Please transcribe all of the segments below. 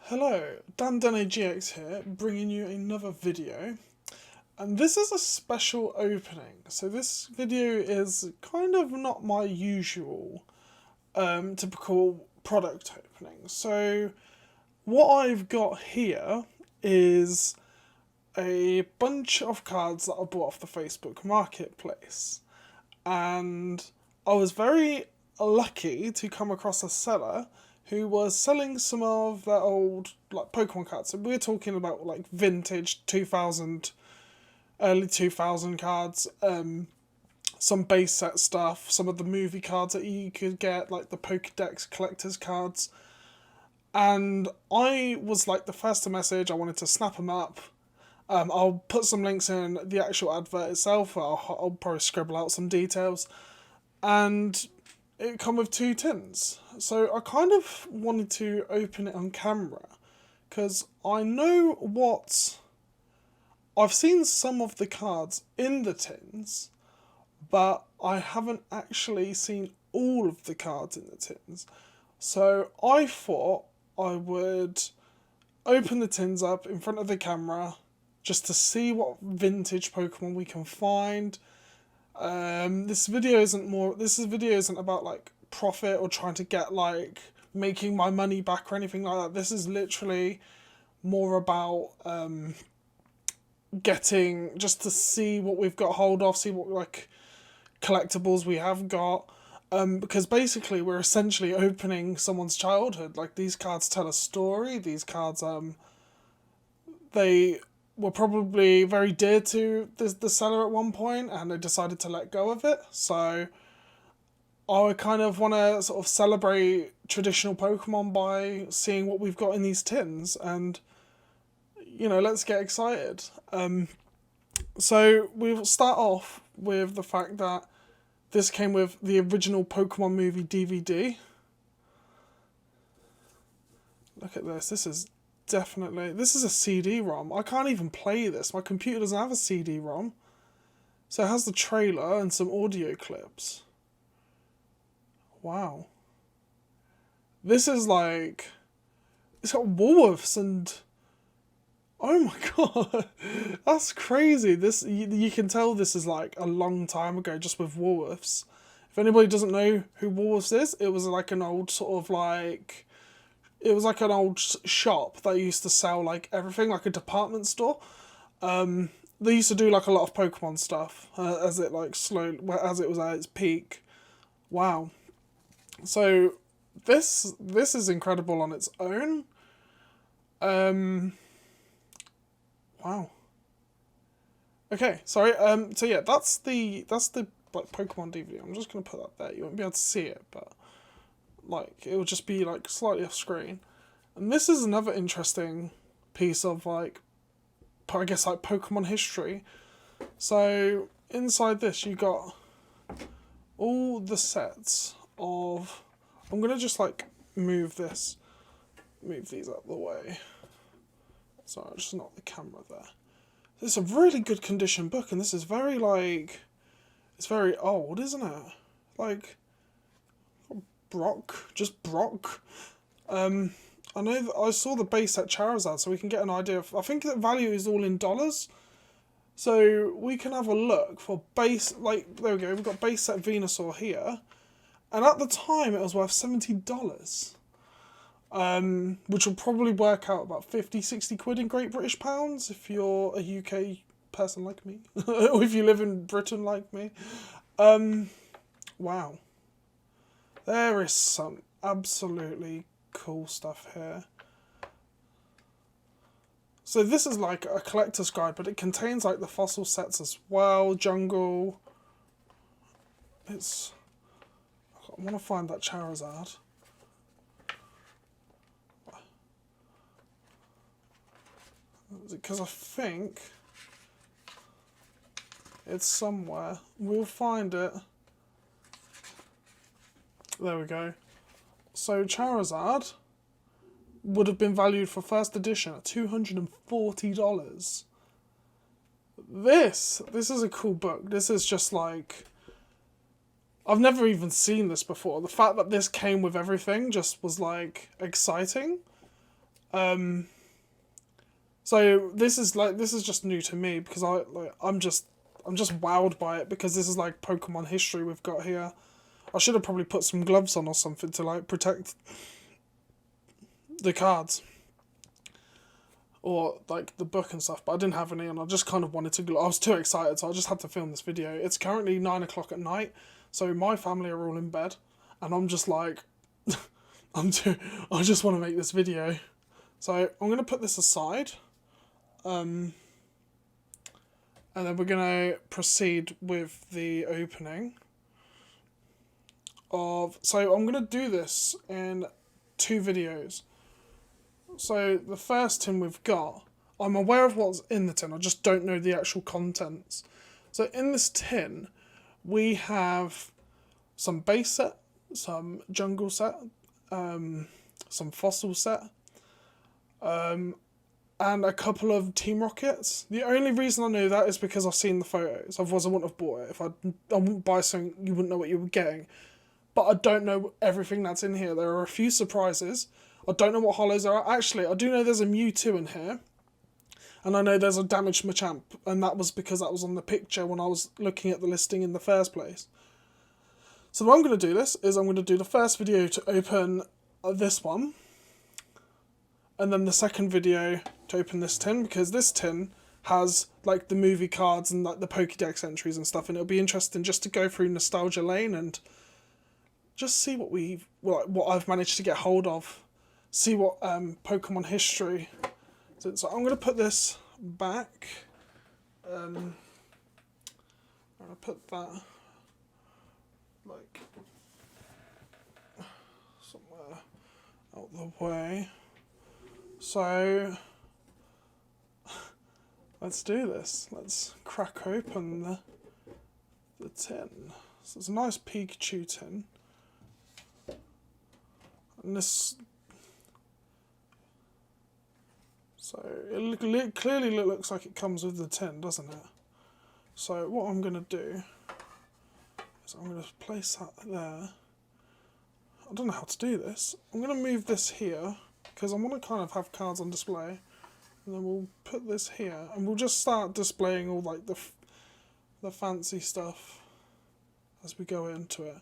Hello, DanDenGX here, bringing you another video. And this is a special opening. So this video is kind of not my usual typical product opening. So what I've got here is a bunch of cards that I bought off the Facebook Marketplace. And I was very lucky to come across a seller who was selling some of their old Pokemon cards. So we're talking about vintage 2000, early 2000 cards, some base set stuff, some of the movie cards that you could get, like the Pokedex collector's cards. And I was the first to message. I wanted to snap them up. I'll put some links in the actual advert itself. I'll probably scribble out some details. And it come with 2 tins. So I kind of wanted to open it on camera because I know I've seen some of the cards in the tins, but I haven't actually seen all of the cards in the tins. So I thought I would open the tins up in front of the camera just to see what vintage Pokemon we can find. This video isn't about profit or trying to get making my money back or anything like that. This is literally more about getting just to see what we've got hold of, see what collectibles we have got. Because basically we're essentially opening someone's childhood. These cards tell a story. These cards they were probably very dear to the seller at one point, and they decided to let go of it. So I kind of want to sort of celebrate traditional Pokemon by seeing what we've got in these tins, and let's get excited. So we'll start off with the fact that this came with the original Pokemon movie DVD. Look at this. This is a CD-ROM. I can't even play this. My computer doesn't have a CD-ROM. So it has the trailer and some audio clips. Wow. This is it's got Woolworths and... Oh my god. That's crazy. You can tell this is a long time ago just with Woolworths. If anybody doesn't know who Woolworths is, it was an old sort of it was an old shop that used to sell everything, like a department store. They used to do a lot of Pokemon stuff as it as it was at its peak. Wow. So this is incredible on its own. Wow. Okay, sorry. So yeah, that's the Pokemon DVD. I'm just gonna put that there. You won't be able to see it, but it will just be slightly off screen. And this is another interesting piece of I guess Pokemon history. So inside this you got all the sets of... I'm gonna just move these out of the way. Sorry, just not the camera there. This is a really good condition book, and this is very it's very old, isn't it? Brock. I know that I saw the base set Charizard, so we can get an idea of... I think the value is all in dollars. So we can have a look for base... there we go, we've got base set Venusaur here. And at the time, it was worth $70. Which will probably work out about 50, 60 quid in Great British pounds if you're a UK person like me. Or if you live in Britain like me. Wow. There is some absolutely cool stuff here. So this is a collector's guide, but it contains the fossil sets as well. Jungle. I want to find that Charizard. Because I think it's somewhere. We'll find it. There we go. So Charizard would have been valued for first edition at $240. This is a cool book. This is just I've never even seen this before. The fact that this came with everything just was exciting. So this is just new to me because I'm just wowed by it because this is like Pokemon history we've got here. I should have probably put some gloves on or something to like protect the cards. Or like the book and stuff, but I didn't have any and I just kind of wanted to I was too excited, so I just had to film this video. It's currently 9 o'clock at night, so my family are all in bed and I'm just like I just want to make this video. So I'm going to put this aside. And then we're going to proceed with the opening of... So I'm going to do this in 2 videos. So the first tin we've got, I'm aware of what's in the tin, I just don't know the actual contents. So in this tin, we have some base set, some jungle set, some fossil set, and a couple of Team Rockets. The only reason I know that is because I've seen the photos, otherwise I wouldn't have bought it. If I wouldn't buy something, you wouldn't know what you were getting. But I don't know everything that's in here. There are a few surprises. I don't know what holos there are. Actually, I do know there's a Mewtwo in here. And I know there's a damaged Machamp. And that was because that was on the picture when I was looking at the listing in the first place. So what I'm going to do this is I'm going to do the first video to open this one. And then the second video to open this tin. Because this tin has like the movie cards and like the Pokédex entries and stuff. And it'll be interesting just to go through nostalgia lane and just see what I've managed to get hold of. See what Pokemon history. So I'm going to put this back. I'm going to put that like somewhere out the way. So let's do this. Let's crack open the tin. So it's a nice Pikachu tin. And this... So it clearly looks like it comes with the tin, doesn't it? So what I'm going to do is I'm going to place that there. I don't know how to do this. I'm going to move this here because I want to kind of have cards on display. And then we'll put this here and we'll just start displaying all like the fancy stuff as we go into it.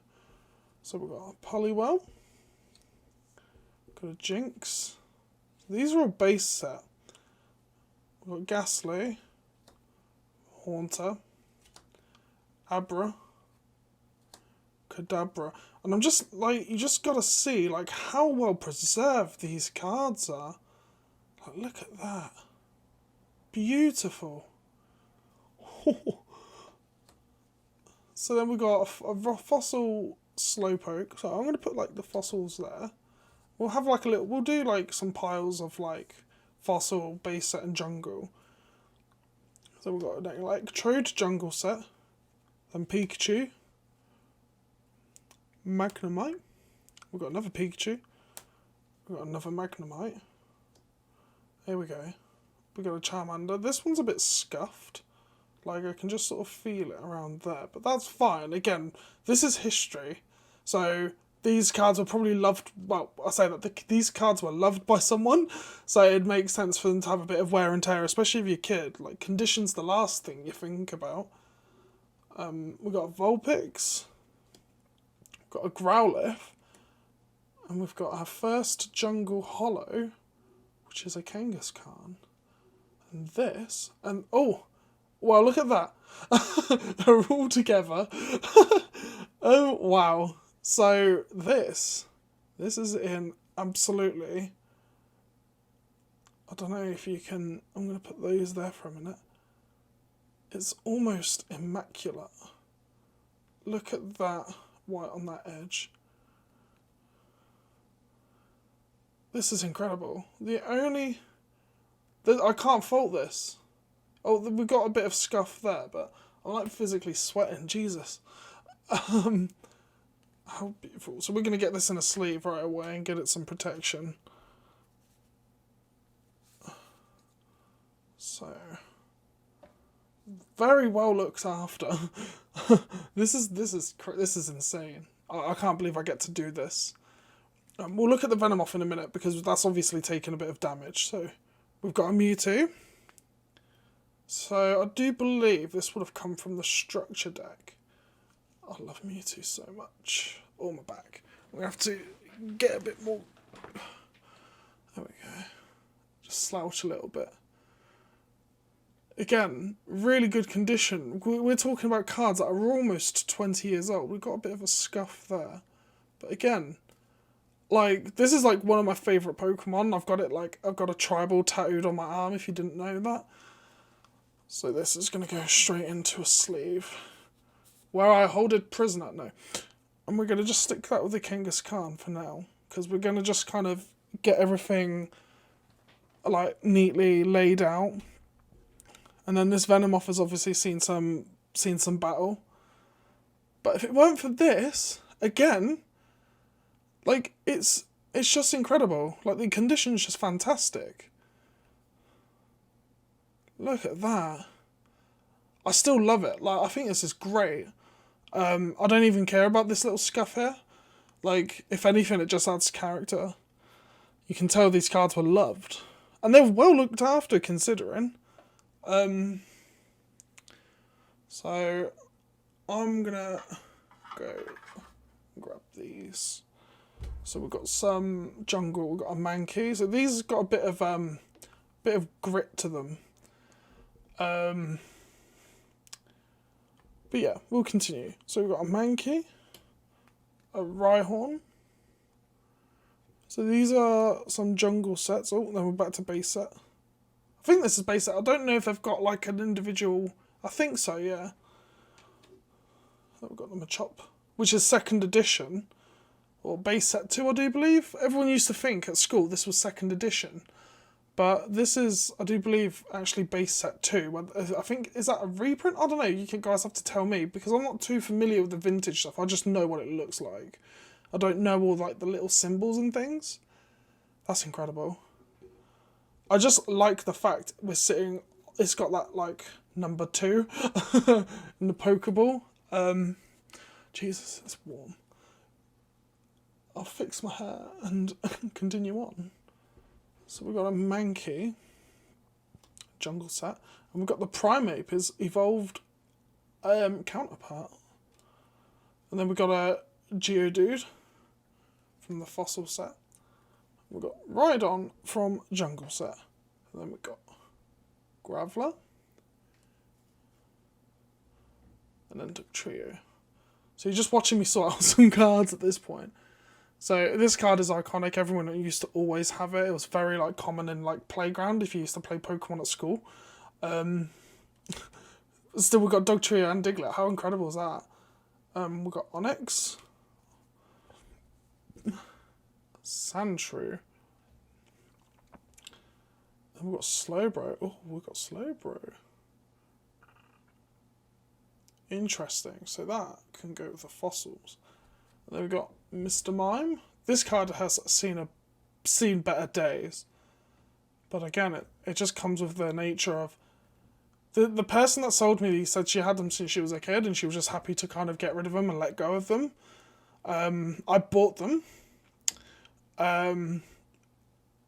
So we've got a Poliwell. Got a Jinx. These are all base set. We've got Ghastly, Haunter, Abra, Kadabra. And I'm just like, you just gotta see like how well preserved these cards are. Like, look at that. Beautiful. So then we've got a fossil Slowpoke. So I'm gonna put like the fossils there. We'll have like we'll do like some piles of like fossil, base set and jungle. So we've got an Electrode jungle set, then Pikachu, Magnemite, we've got another Pikachu, we've got another Magnemite, here we go, we've got a Charmander. This one's a bit scuffed, like I can just sort of feel it around there, but that's fine. Again, this is history, so these cards were probably loved, well, I say that these cards were loved by someone, so it makes sense for them to have a bit of wear and tear, especially if you're a kid. Like, condition's the last thing you think about. We've got a Vulpix, we've got a Growlithe, and we've got our first Jungle Holo, which is a Kangaskhan. And this, and oh, well, look at that. They're all together. Oh, wow. So this is in absolutely, I don't know if you can, I'm going to put those there for a minute. It's almost immaculate. Look at that white on that edge. This is incredible. I can't fault this. Oh, we've got a bit of scuff there, but I'm like physically sweating, Jesus. How beautiful. So we're going to get this in a sleeve right away and get it some protection. So, very well looked after. This is insane. I can't believe I get to do this. We'll look at the Venomoth in a minute because that's obviously taken a bit of damage. So we've got a Mewtwo. So I do believe this would have come from the structure deck. I love Mewtwo so much. Oh, my back. We have to get a bit more. There we go. Just slouch a little bit. Again, really good condition. We're talking about cards that are almost 20 years old. We've got a bit of a scuff there. But again, like, this is like one of my favourite Pokemon. I've got a tribal tattooed on my arm if you didn't know that. So this is going to go straight into a sleeve. Where I hold it prisoner, no. And we're going to just stick that with the Kangaskhan for now. Because we're going to just kind of get everything, like, neatly laid out. And then this Venomoth has obviously seen some battle. But if it weren't for this, again, like, it's just incredible. Like, the condition's just fantastic. Look at that. I still love it. Like, I think this is great. I don't even care about this little scuff here. Like, if anything, it just adds character. You can tell these cards were loved. And they were well looked after, considering. So, I'm gonna go grab these. So we've got some jungle, we've got a Mankey. So these got a bit of grit to them. But yeah, we'll continue. So we've got a Mankey, a Rhyhorn. So these are some jungle sets. Oh, then we're back to base set. I think this is base set. I don't know if they've got like an individual. I think so, yeah. We've got the Machamp, which is 2nd edition. Or base set 2, I do believe. Everyone used to think at school this was 2nd edition. But this is, I do believe, actually base set 2. I think, is that a reprint? I don't know, you guys have to tell me, because I'm not too familiar with the vintage stuff. I just know what it looks like. I don't know all like the little symbols and things. That's incredible. I just like the fact it's got that like number 2 in the Pokeball. Jesus, it's warm. I'll fix my hair and continue on. So we've got a Mankey jungle set, and we've got the Primeape, his evolved counterpart. And then we've got a Geodude from the fossil set. We've got Rhydon from jungle set. And then we've got Graveler. And then Dugtrio. So you're just watching me sort out some cards at this point. So this card is iconic. Everyone used to always have it. It was very like common in like playground if you used to play Pokemon at school. Still, we've got Dugtrio and Diglett. How incredible is that? We've got Onix, Sandshrew, and we've got Slowbro. Oh, we've got Slowbro. Interesting. So that can go with the fossils. And then we've got Mr. Mime. This card has seen better days. But again, it just comes with the nature of... The person that sold me these said she had them since she was a kid and she was just happy to kind of get rid of them and let go of them. I bought them. And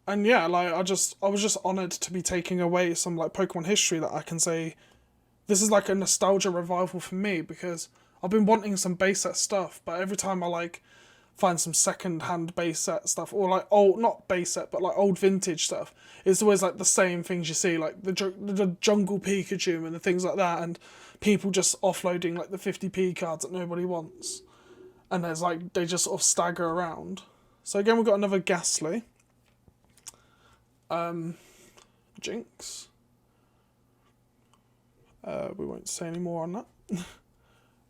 yeah, like I was just honoured to be taking away some like Pokemon history that I can say... This is like a nostalgia revival for me because I've been wanting some base set stuff, but every time I like find some second-hand base set stuff, or like old, not base set, but like old vintage stuff, it's always like the same things you see, like the Jungle Pikachu and the things like that, and people just offloading like the 50p cards that nobody wants. And there's like, they just sort of stagger around. So again, we've got another Ghastly. Jinx. We won't say any more on that.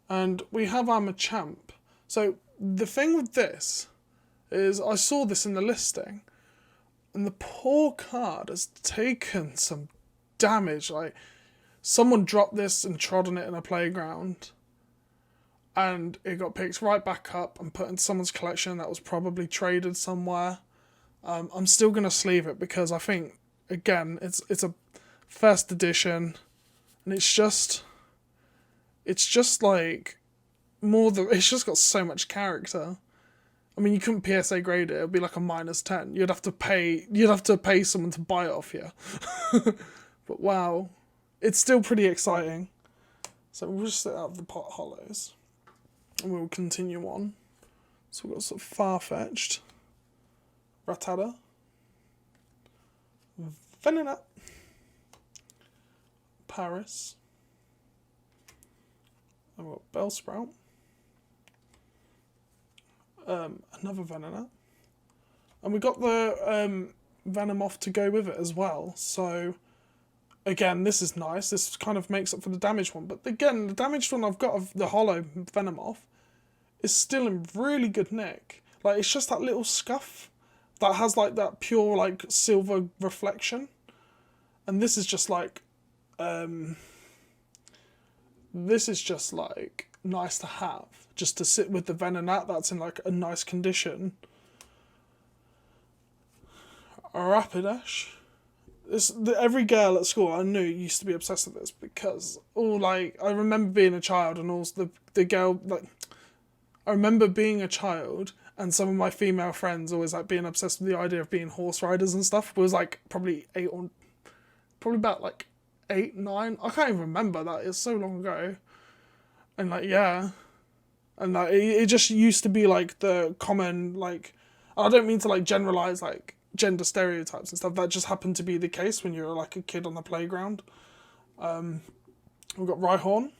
And we have our Machamp. So the thing with this is I saw this in the listing and the poor card has taken some damage. Like someone dropped this and trod on it in a playground and it got picked right back up and put into someone's collection that was probably traded somewhere. I'm still going to sleeve it because I think, again, it's a first edition and it's just like it's just got so much character. I mean, you couldn't PSA grade it. It'd be like a -10. You'd have to pay someone to buy it off you. But wow, it's still pretty exciting. So we'll just set out the pot hollows, and we'll continue on. So we've got sort of Far-Fetched, Rattata, Venonat, Paris, and we've got Bellsprout, another Venonat, and we got the Venomoth to go with it as well. So again, this is nice. This kind of makes up for the damaged one. But again, the damaged one I've got of the hollow Venomoth is still in really good nick. Like, it's just that little scuff that has like that pure like silver reflection, and this is just like nice to have, just to sit with the Venonat that's in like a nice condition. Rapidash. Every girl at school I knew used to be obsessed with this, because I remember being a child, and also the girl, like, I remember being a child and some of my female friends always like being obsessed with the idea of being horse riders and stuff. It was like probably about like 8, 9. I can't even remember that. It's so long ago. And like, yeah. And like, it just used to be like the common, like, I don't mean to like generalize like gender stereotypes and stuff. That just happened to be the case when you were like a kid on the playground. We've got Rhyhorn.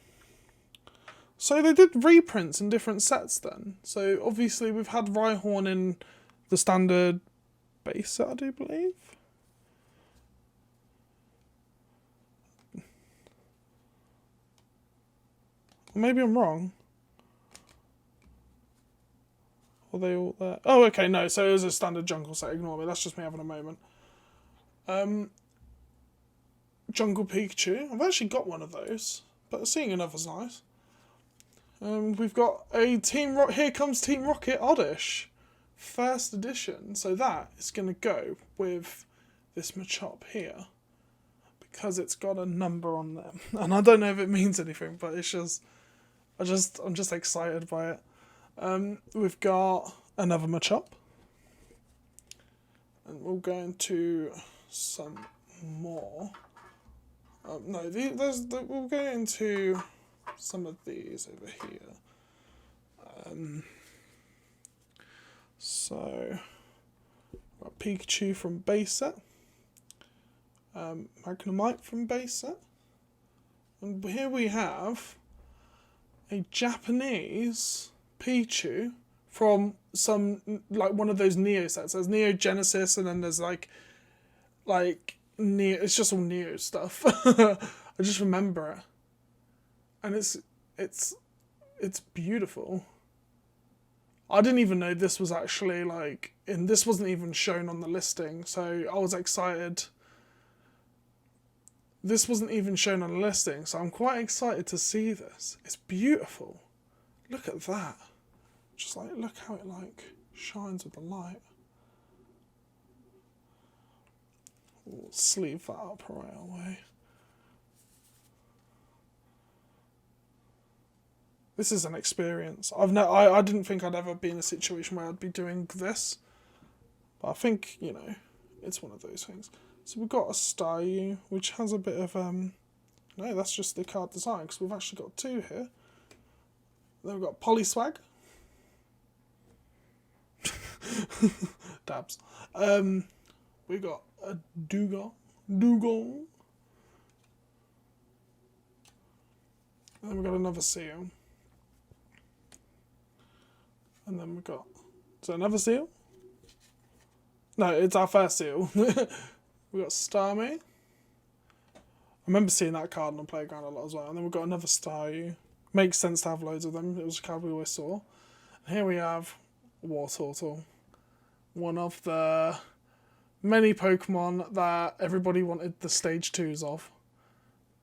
So they did reprints in different sets then. So obviously we've had Rhyhorn in the standard base set, I do believe. Maybe I'm wrong. Are they all there? Oh, okay, no. So it was a standard jungle set. Ignore me. That's just me having a moment. Jungle Pikachu. I've actually got one of those, but seeing another's nice. We've got a Here Comes Team Rocket Oddish, first edition. So that is going to go with this Machamp here, because it's got a number on there, and I don't know if it means anything, but it's just, I'm just excited by it. We've got another Machamp, and we'll go into some more. We'll go into some of these over here. So, got Pikachu from base set, Magnemite from base set, and here we have a Japanese Pichu from some, like, one of those Neo sets. There's Neo Genesis, and then there's like Neo. It's just all Neo stuff. I just remember it, and it's beautiful. I didn't even know this was actually like this wasn't even shown on the listing, so I was excited. This wasn't even shown on the listing, so I'm quite excited to see this. It's beautiful. Look at that. Just like, look how it like shines with the light. We'll sleeve that up right away. This is an experience. I didn't think I'd ever be in a situation where I'd be doing this, but I think, you know, it's one of those things. So we've got a Staryu, which has a bit of no, that's just the card design, because we've actually got two here. Then we've got Polyswag. Dabs. We got a Dugong. And then we've got another Seal. And then we've got... Is it another Seal? No, it's our first Seal. We've got Starmie. I remember seeing that card on the playground a lot as well. And then we've got another Staryu. Makes sense to have loads of them. It was a card we always saw. And here we have Wartortle. One of the many Pokemon that everybody wanted the Stage 2s of.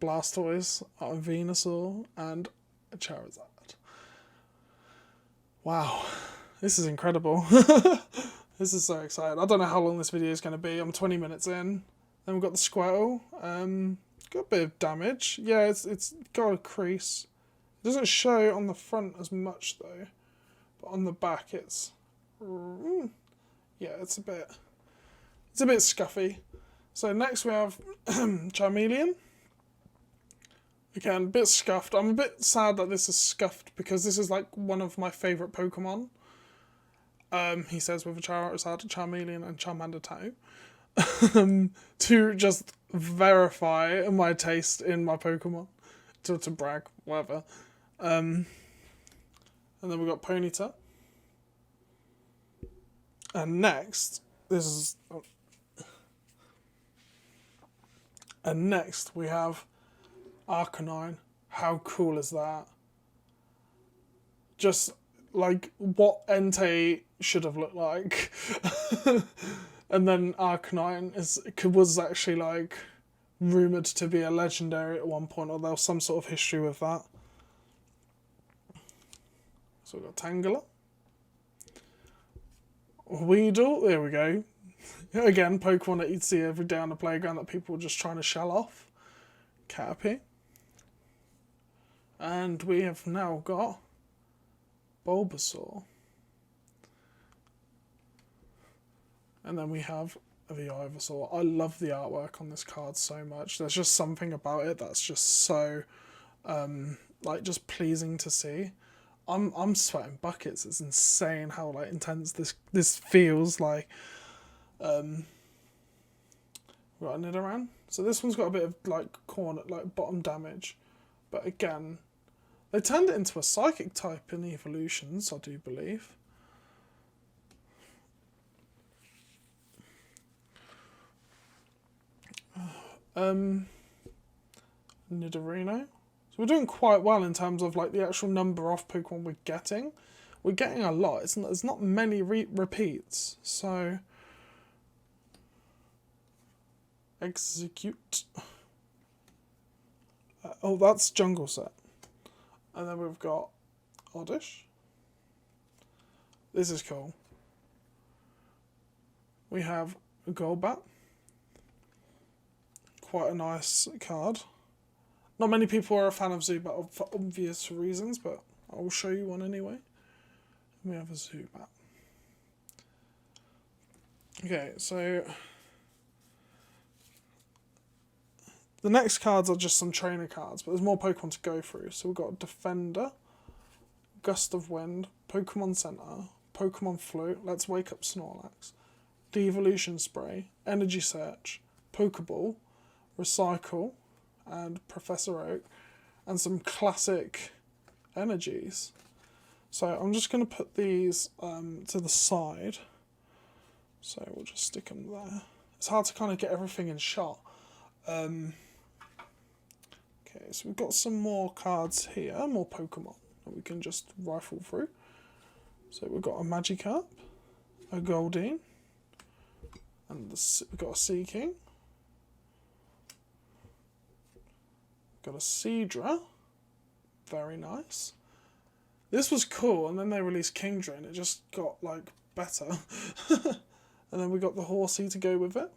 Blastoise, a Venusaur, and a Charizard. Wow, this is incredible. This is so exciting. I don't know how long this video is going to be. I'm 20 minutes in. Then we've got the Squirtle. Got a bit of damage. Yeah, it's got a crease. It doesn't show on the front as much though, but on the back it's Yeah, it's a bit scuffy. So next we have Charmeleon. Again, a bit scuffed. I'm a bit sad that this is scuffed because this is like one of my favourite Pokemon. He says with a Charizard, Charmeleon and Charmander tattoo. To just verify my taste in my Pokemon. To brag, whatever. And then we've got Ponyta. And next, and next we have Arcanine. How cool is that? Just like what Entei should have looked like. And then Arcanine was actually like rumoured to be a legendary at one point, or there was some sort of history with that. So we've got Tangela. Weedle, there we go. Again, Pokemon that you'd see every day on the playground that people were just trying to shell off. Caterpie. And we have now got Bulbasaur. And then we have the Ivysaur. I love the artwork on this card so much. There's just something about it that's just so, like, just pleasing to see. I'm sweating buckets. It's insane how like intense this feels like. Got a Nidoran. So this one's got a bit of like bottom damage, but again, they turned it into a psychic type in evolutions, I do believe. Nidorino. So we're doing quite well in terms of like the actual number of Pokemon we're getting. We're getting a lot. There's not many repeats. So execute. Oh, that's Jungle Set. And then we've got Oddish. This is cool. We have Golbat. Quite a nice card. Not many people are a fan of Zubat for obvious reasons, but I will show you one anyway. We have a Zubat. Okay, so the next cards are just some trainer cards, but there's more Pokemon to go through. So we've got Defender, Gust of Wind, Pokemon Center, Pokemon Flute, Let's Wake Up Snorlax, De-Evolution Spray, Energy Search, Pokeball, Recycle, and Professor Oak, and some classic energies. So I'm just going to put these to the side. So we'll just stick them there. It's hard to kind of get everything in shot. Okay, so we've got some more cards here, more Pokemon that we can just rifle through. So we've got a Magikarp, a Goldeen, and we've got a Seaking. Got a Seadra. Very nice. This was cool, and then they released Kingdra, and it just got, like, better. And then we got the Horsey to go with it.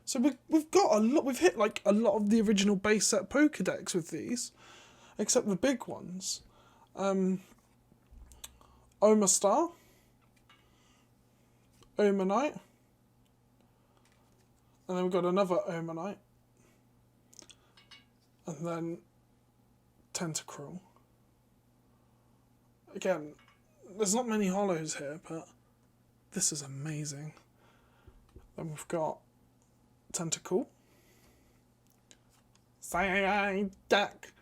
So we've got a lot. We've hit, like, a lot of the original base set Pokedex with these, except the big ones. Omastar. Omanite. And then we've got another Omanite. And then Tentacruel. Again, there's not many hollows here, but this is amazing. Then we've got Tentacle. Psyduck.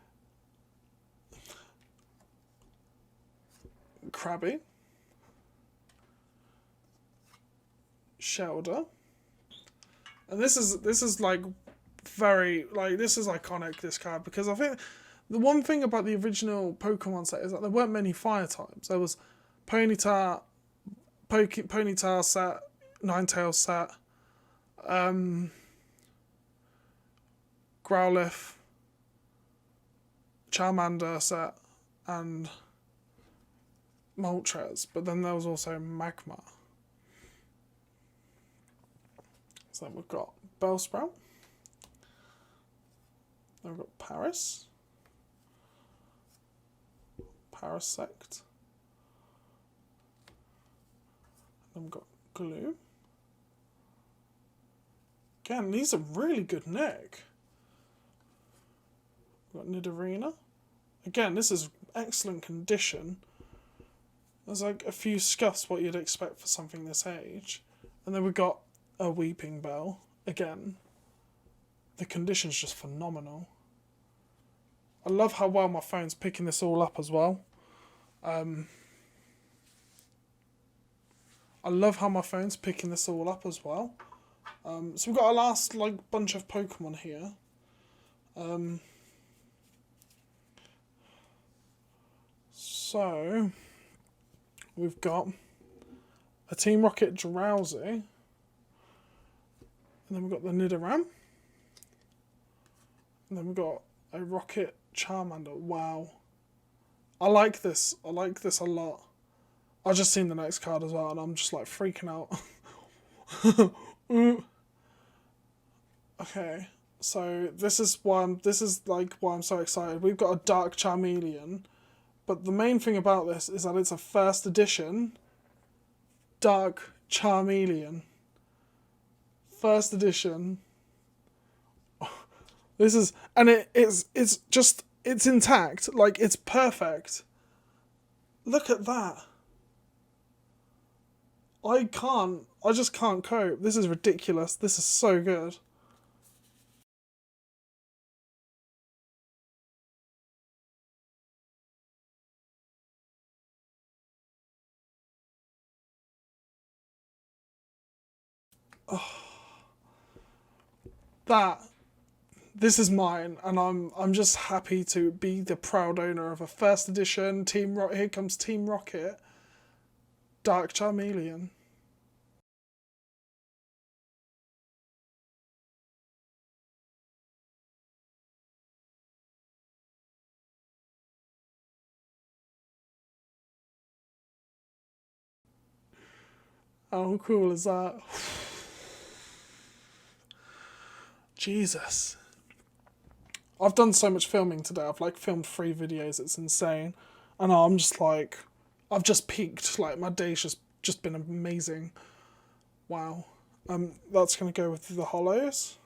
Krabby. Shelder. And this is like very, like, this is iconic, this card, because I think the one thing about the original Pokemon set is that there weren't many fire types. There was Ponyta set, Ninetales set, Growlithe, Charmander set, and Moltres, but then there was also Magma. So then we've got Bellsprout. Then we've got Paris. Parasect. Then we've got Glue. Again, these are really good nick. We've got Nidorina. Again, this is excellent condition. There's like a few scuffs what you'd expect for something this age. And then we've got a Weeping Bell. Again, the condition's just phenomenal. I love how well my phone's picking this all up as well. I love how my phone's picking this all up as well. So we've got our last like bunch of Pokemon here. So we've got a Team Rocket Drowsy. And then we've got the Nidoran. And then we've got a Rocket Charmander. Wow. I like this. I like this a lot. I've just seen the next card as well and I'm just like freaking out. Okay. So this is why I'm so excited. We've got a Dark Charmeleon. But the main thing about this is that it's a first edition Dark Charmeleon. First edition. This is, and it's intact, like it's perfect. Look at that. I just can't cope. This is ridiculous. This is so good. Oh. This is mine, and I'm just happy to be the proud owner of a first edition Here comes Team Rocket Dark Charmeleon. How cool is that? Jesus. I've done so much filming today. I've like filmed 3 videos. It's insane. And I'm just like, I've just peaked. Like my day's just been amazing. Wow. That's gonna go with the hollows.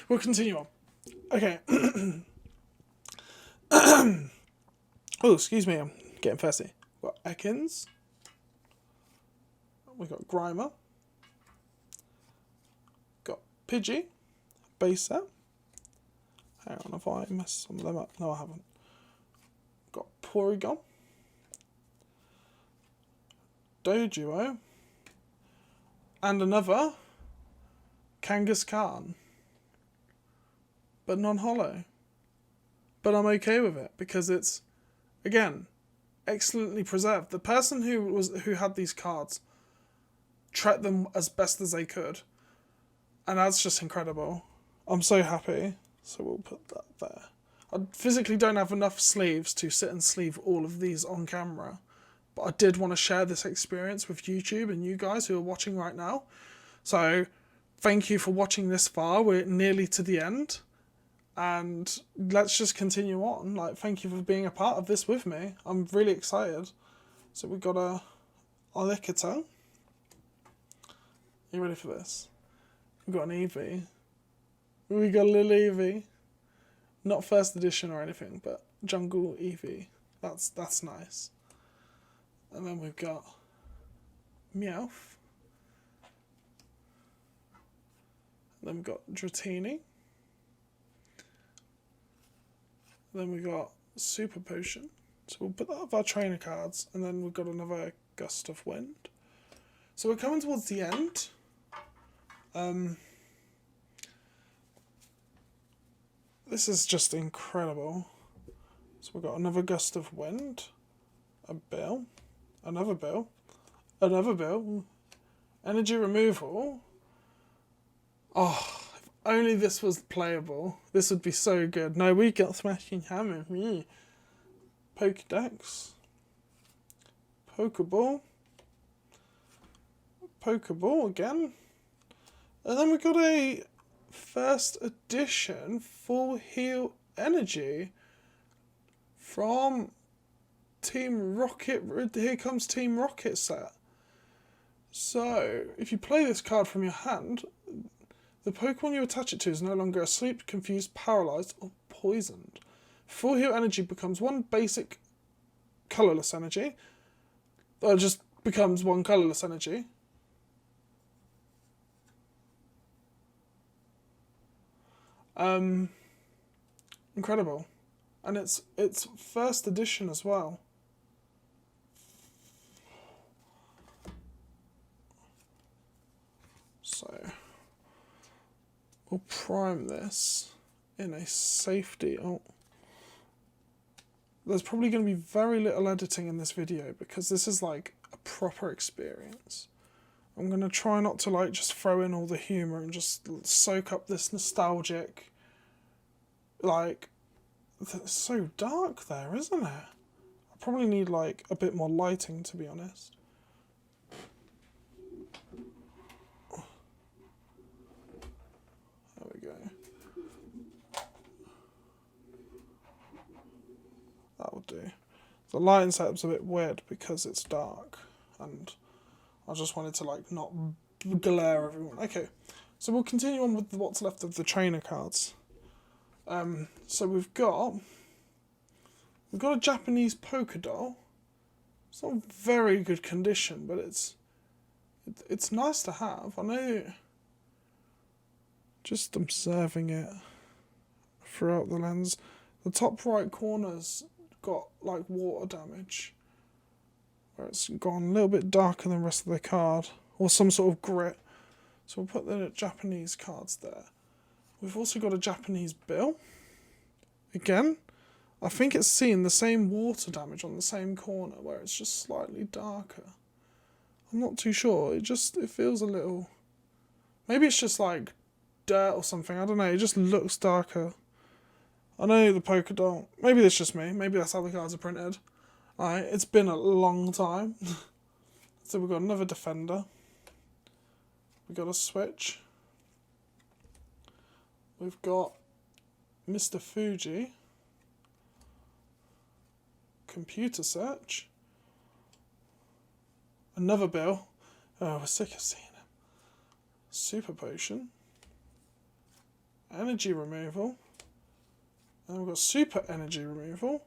We'll continue on. Okay. Oh, excuse me. I'm getting thirsty. We've got Ekans. We've got Grimer. Got Pidgey. Base set. Hang on, have I messed some of them up? No, I haven't. Got Porygon. Doduo. And another Kangaskhan. But non-hollow. But I'm okay with it because it's, again, excellently preserved. The person who had these cards treated them as best as they could. And that's just incredible. I'm so happy. So we'll put that there. I physically don't have enough sleeves to sit and sleeve all of these on camera. But I did want to share this experience with YouTube and you guys who are watching right now. So thank you for watching this far. We're nearly to the end. And let's just continue on. Like, thank you for being a part of this with me. I'm really excited. So we've got a Lickitung. You ready for this? We've got an Eevee. We got a little Eevee. Not first edition or anything, but Jungle Eevee. That's nice. And then we've got Meowth. Then we've got Dratini. Then we got Super Potion. So we'll put that with our trainer cards. And then we've got another Gust of Wind. So we're coming towards the end. This is just incredible. So we've got another Gust of Wind. A Bill. Another Bill. Another Bill. Energy Removal. Oh, if only this was playable. This would be so good. No, we got Smashing Hammer. Pokédex. Pokeball. Pokeball again. And then we got a first edition Full Heal Energy. from Team Rocket. Here comes Team Rocket set. So, if you play this card from your hand, the Pokemon you attach it to is no longer asleep, confused, paralysed, or poisoned. Full heal energy becomes one basic colourless energy. Or just becomes one colourless energy. Incredible. And it's first edition as well. So we'll prime this in a safety. Oh, there's probably going to be very little editing in this video because this is like a proper experience. I'm going to try not to like just throw in all the humour and just soak up this nostalgic, like, it's so dark there, isn't it? I probably need like a bit more lighting, to be honest. There we go. That'll do. The lighting setup's a bit weird because it's dark and I just wanted to like not glare everyone. Okay, so we'll continue on with what's left of the trainer cards. So we've got a Japanese polka doll. It's not very good condition, but it's nice to have. I know. Just observing it throughout the lens, the top right corner's got like water damage, where it's gone a little bit darker than the rest of the card, or some sort of grit. So we'll put the Japanese cards there. We've also got a Japanese bill. Again, I think it's seeing the same water damage on the same corner where it's just slightly darker. I'm not too sure. It feels a little... Maybe it's just like dirt or something. I don't know. It just looks darker. I know the polka doll. Maybe it's just me. Maybe that's how the cards are printed. Alright, it's been a long time. So we've got another defender. We've got a switch. We've got Mr. Fuji. Computer search. Another bill. Oh, we're sick of seeing him. Super potion. Energy removal. And we've got super energy removal.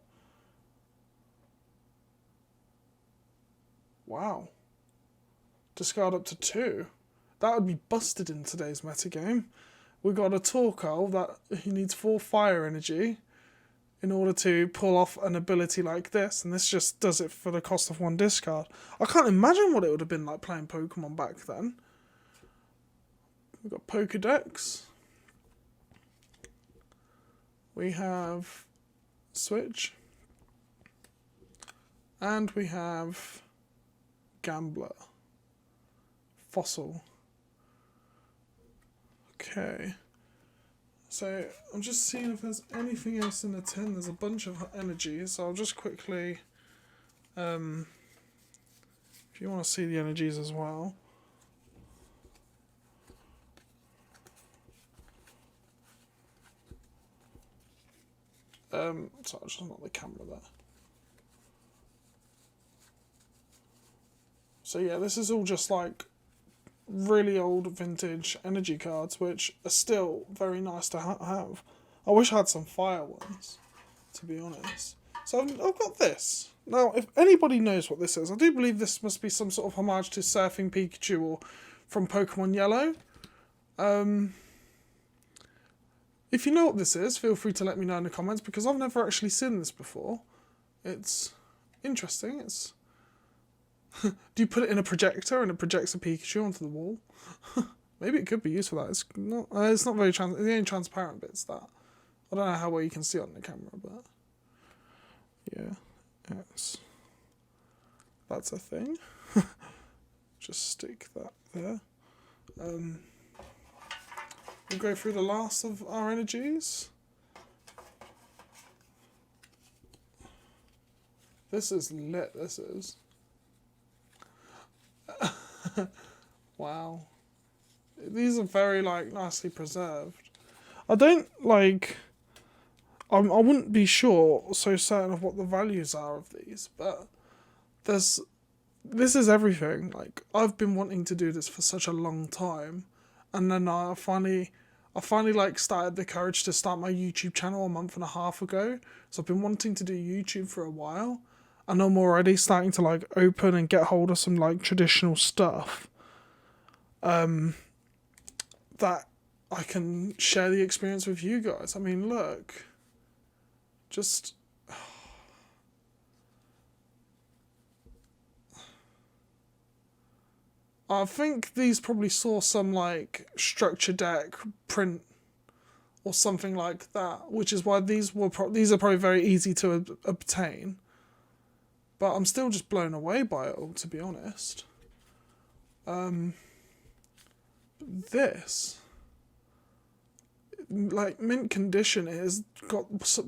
Wow. Discard up to 2. That would be busted in today's metagame. We got a Torkoal that he needs 4 fire energy in order to pull off an ability like this, and this just does it for the cost of 1 discard. I can't imagine what it would have been like playing Pokemon back then. We've got Pokedex. We have Switch. And we have Gambler. Fossil. Okay. So, I'm just seeing if there's anything else in the tin. There's a bunch of energies, so I'll just quickly... if you want to see the energies as well. Sorry, just not the camera there. So yeah, this is all just like really old vintage energy cards, which are still very nice to have. I wish I had some fire ones, to be honest. So I've got this. Now, if anybody knows what this is, I do believe this must be some sort of homage to Surfing Pikachu or from Pokemon Yellow. If you know what this is, feel free to let me know in the comments, because I've never actually seen this before. It's interesting. It's do you put it in a projector and it projects a Pikachu onto the wall? Maybe it could be used for that. It's not very the only transparent bit's that. I don't know how well you can see it on the camera, but yeah, that's a thing. Just stick that there. We'll go through the last of our energies. This is lit, this is. Wow. These are very, like, nicely preserved. I don't, like... I wouldn't be so certain of what the values are of these, but this is everything. Like, I've been wanting to do this for such a long time, and then I finally like started the courage to start my YouTube channel a month and a half ago. So I've been wanting to do YouTube for a while, and I'm already starting to like open and get hold of some like traditional stuff that I can share the experience with you guys. I mean, look, just I think these probably saw some like structure deck print or something like that, which is why these are probably very easy to obtain. But I'm still just blown away by it all, to be honest. This, like, mint condition, has got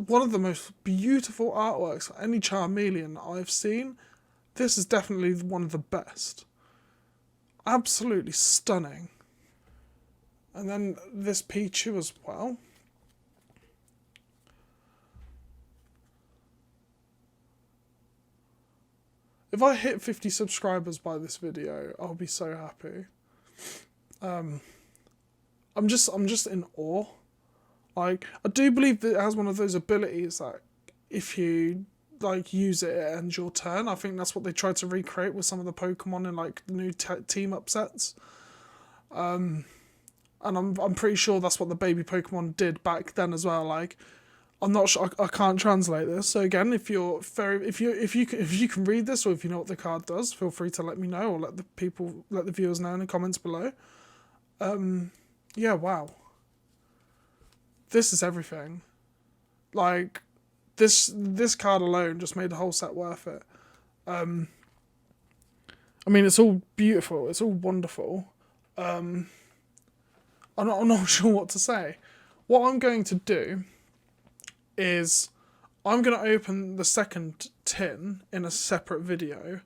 one of the most beautiful artworks for any Charmeleon that I've seen. This is definitely one of the best. Absolutely stunning. And then this Pichu as well. If I hit 50 subscribers by this video, I'll be so happy. I'm just in awe. Like, I do believe that it has one of those abilities that if you like use it, it ends your turn. I think that's what they tried to recreate with some of the Pokemon in like the new team up sets. And I'm pretty sure that's what the baby Pokemon did back then as well. Like, I'm not sure. I can't translate this. So again, if you can read this, or if you know what the card does, feel free to let me know, or let the viewers know in the comments below. Yeah, wow. This is everything. Like, this card alone just made the whole set worth it. I mean, it's all beautiful. It's all wonderful. I'm not sure what to say. What I'm going to do is I'm going to open the second tin in a separate video,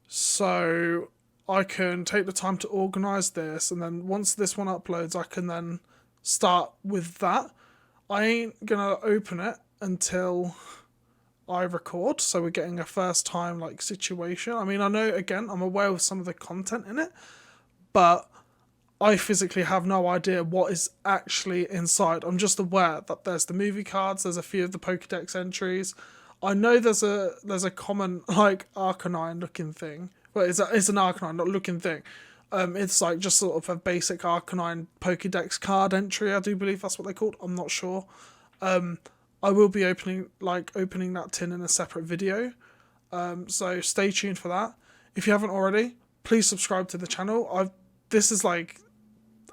so I can take the time to organise this, and then once this one uploads, I can then start with that. I ain't going to open it until I record, so we're getting a first time like situation. I mean, I know, again, I'm aware of some of the content in it, but I physically have no idea what is actually inside. I'm just aware that there's the movie cards, there's a few of the Pokédex entries. I know there's a common like Arcanine looking thing. Well, it's an Arcanine, not looking thing. It's like just sort of a basic Arcanine Pokédex card entry. I do believe that's what they're called. I'm not sure. I will be opening that tin in a separate video. So stay tuned for that. If you haven't already, please subscribe to the channel. This is like,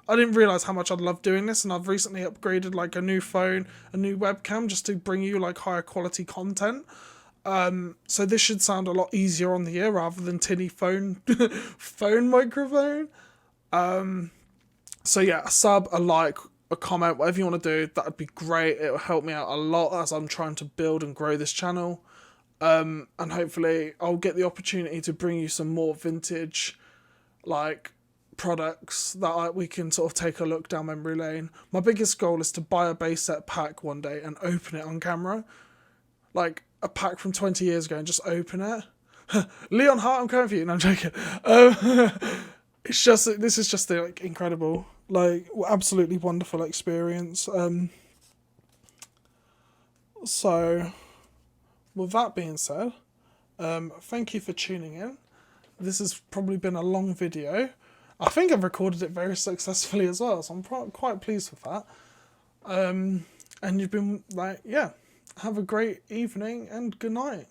I didn't realise how much I'd love doing this, and I've recently upgraded like a new phone, a new webcam, just to bring you like higher quality content. So this should sound a lot easier on the ear rather than tinny phone microphone. So yeah, a sub, a like, a comment, whatever you want to do, that'd be great. It will help me out a lot as I'm trying to build and grow this channel. And hopefully I'll get the opportunity to bring you some more vintage like products that we can sort of take a look down memory lane. My biggest goal is to buy a base set pack one day and open it on camera, like a pack from 20 years ago, and just open it. Leon Hart, I'm coming for you. No, I'm joking. This is just like incredible, like absolutely wonderful experience. So with that being said, thank you for tuning in. This has probably been a long video. I think I've recorded it very successfully as well, so I'm quite pleased with that. And you've been like, yeah, have a great evening and good night.